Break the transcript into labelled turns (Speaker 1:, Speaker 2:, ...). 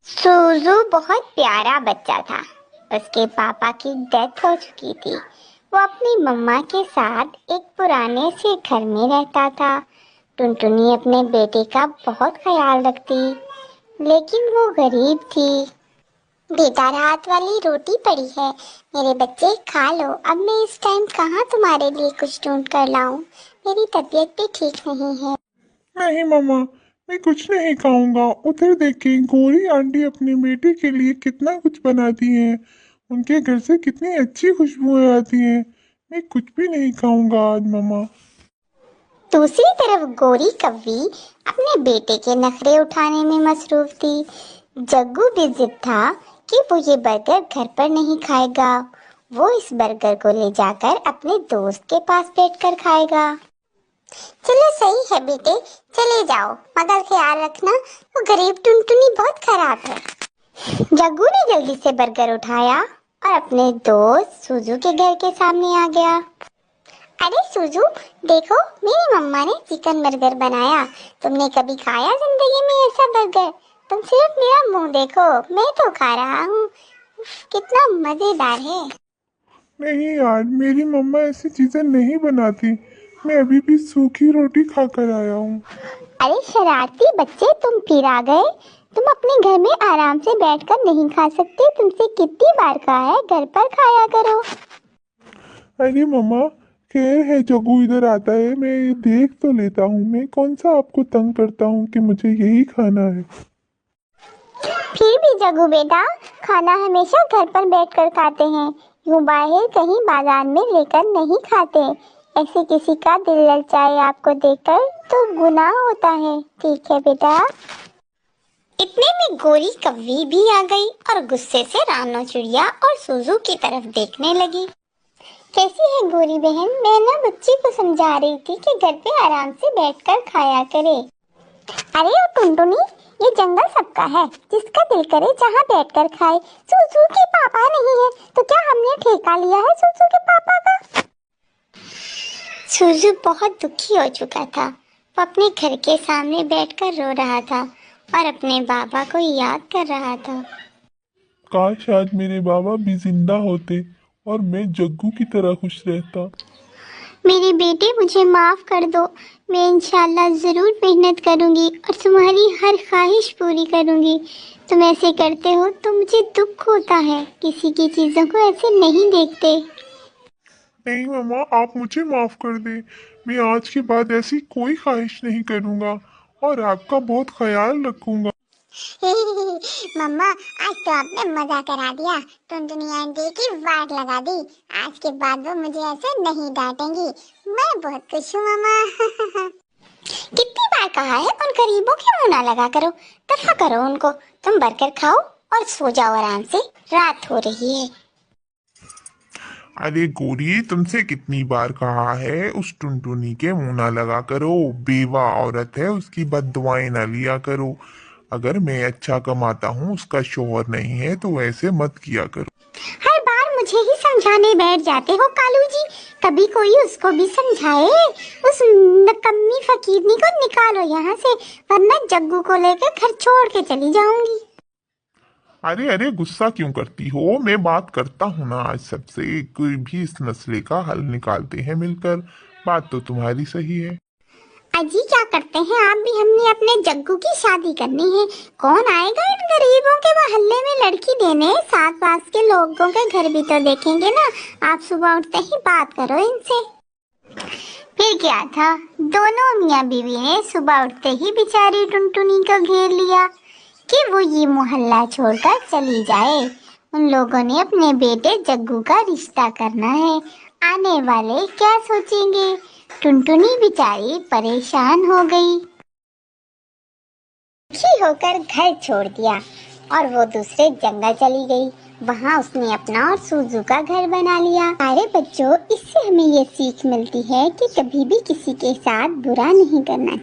Speaker 1: सुजू बहुत प्यारा बच्चा था। उसके पापा की डेथ हो चुकी थी। वो अपनी मम्मा के साथ एक पुराने से घर में रहता था। टुनटुनी अपने बेटे का बहुत ख्याल रखती, लेकिन वो गरीब थी। बेटा, रात वाली रोटी पड़ी है, मेरे बच्चे खा लो। अब मैं इस टाइम कहाँ तुम्हारे लिए कुछ ढूंढ कर लाऊं? मेरी तबीयत भी ठीक नहीं है।
Speaker 2: नहीं मम्मा, मैं कुछ नहीं खाऊंगा। उधर देखिए, गोरी आंटी अपने बेटे के लिए कितना कुछ बनाती हैं। उनके घर से कितनी अच्छी खुशबुएं आती हैं। मैं कुछ भी नहीं खाऊंगा आज मम्मा।
Speaker 1: दूसरी तरफ गोरी कव्वी अपने बेटे के नखरे उठाने में मसरूफ थी। जग्गू भी जिद था कि वो ये बर्गर घर पर नहीं खाएगा। वो इस बर्गर को ले जाकर अपने दोस्त के पास बैठकर खाएगा। चलो सही है बेटे, चले जाओ, मगर ख्याल रखना वो गरीब टुनटुनी बहुत खराब है। जग्गू ने जल्दी से बर्गर उठाया और अपने दोस्त सुजू के घर के सामने आ गया। अरे सुजू, देखो मेरी मम्मा ने चिकन बर्गर बनाया। तुमने कभी खाया जिंदगी में ऐसा बर्गर? तुम सिर्फ मेरा मुंह देखो, मैं तो खा रहा हूँ। कितना मजेदार है।
Speaker 2: नहीं यार, मेरी मम्मा ऐसी चीजें नहीं बनाती। मैं अभी भी सूखी रोटी खाकर आया हूँ।
Speaker 1: अरे शरारती बच्चे, तुम फिर आ गए। तुम अपने घर में आराम से बैठकर नहीं खा सकते? तुमसे कितनी बार कहा है घर पर खाया करो।
Speaker 2: अरे मम्मा, खैर है, जग्गू इधर आता है, मैं देख तो लेता हूँ। मैं कौन सा आपको तंग करता हूँ कि मुझे यही खाना है।
Speaker 1: फिर भी जग्गू बेटा, खाना हमेशा घर पर बैठकर खाते हैं, यूं बाहर कहीं बाजार में लेकर नहीं खाते। ऐसे किसी का दिल ललचाए आपको देखकर तो गुनाह होता है। ठीक है बेटा। इतने में गोरी कव्वी भी आ गई और गुस्से से रानो चिड़िया और सुजू की तरफ देखने लगी। कैसी है गोरी बहन? मैं ना बच्ची को समझा रही थी कि घर पे आराम से बैठकर खाया करे। अरे ओ टुनटुनी, ये जंगल सबका है, जिसका दिल करे जहाँ बैठकर खाए। सुसु के पापा नहीं है तो क्या हमने ठेका लिया है सुसु के पापा का? सुसु बहुत दुखी हो चुका था। वो अपने घर के सामने बैठकर रो रहा था और अपने बाबा को याद कर रहा था।
Speaker 2: काश आज मेरे बाबा भी जिंदा होते और मैं जग्गू की तरह खुश रहता।
Speaker 1: मेरे बेटे, मुझे माफ कर दो। मैं इंशाल्लाह जरूर मेहनत करूंगी और तुम्हारी हर ख्वाहिश पूरी करूंगी। तुम ऐसे करते हो तो मुझे दुख होता है। किसी की चीजों को ऐसे नहीं देखते।
Speaker 2: नहीं मम्मा, आप मुझे माफ कर दे। मैं आज के बाद ऐसी कोई ख्वाहिश नहीं करूंगा और आपका बहुत ख्याल रखूंगा।
Speaker 1: मम्मा, आज तो आपने मजा करा दिया। टुनटुनी आंटी की वाट लगा दी। आज के बाद वो मुझे ऐसे नहीं डांटेंगी। मैं बहुत खुश हूँ मम्मा। कितनी बार कहा है उन गरीबों के मुंह ना लगा करो। दफा करो उनको। तुम बर्गर खाओ और सो जाओ आराम से, रात हो रही है।
Speaker 2: अरे गोरी, तुमसे कितनी बार कहा है उस टुनटुनी के मुंह ना लगा करो। बेवा औरत है, उसकी बददुआएं ना लिया करो। अगर मैं अच्छा कमाता हूँ, उसका शोहर नहीं है, तो ऐसे मत किया करो।
Speaker 1: हर बार मुझे ही समझाने बैठ जाते हो कालू जी। कभी कोई उसको भी समझाए। उस नकम्मी फकीरनी को निकालो यहाँ से, वरना जग्गू को लेकर घर छोड़ के चली जाऊंगी।
Speaker 2: अरे अरे, गुस्सा क्यों करती हो? मैं बात करता हूँ ना आज सबसे। कोई भी इस मसले का हल निकालते हैं मिलकर। बात तो तुम्हारी सही है।
Speaker 1: अजी क्या करते हैं आप भी? हमने अपने जग्गू की शादी करनी है। कौन आएगा इन गरीबों के मोहल्ले में लड़की देने? साथ पास के लोगों के घर भी तो देखेंगे ना। आप सुबह उठते ही बात करो इनसे। फिर क्या था, दोनों मियाँ बीवी ने सुबह उठते ही बेचारी टुनटुनी को घेर लिया कि वो ये मोहल्ला छोड़कर चली जाए। उन लोगों ने अपने बेटे जग्गू का रिश्ता करना है। आने वाले क्या सोचेंगे? टुनटुनी बेचारी परेशान हो गई। दुखी होकर घर छोड़ दिया और वो दूसरे जंगल चली गई। वहाँ उसने अपना और सुजू का घर बना लिया। अरे बच्चों, इससे हमें ये सीख मिलती है कि कभी भी किसी के साथ बुरा नहीं करना।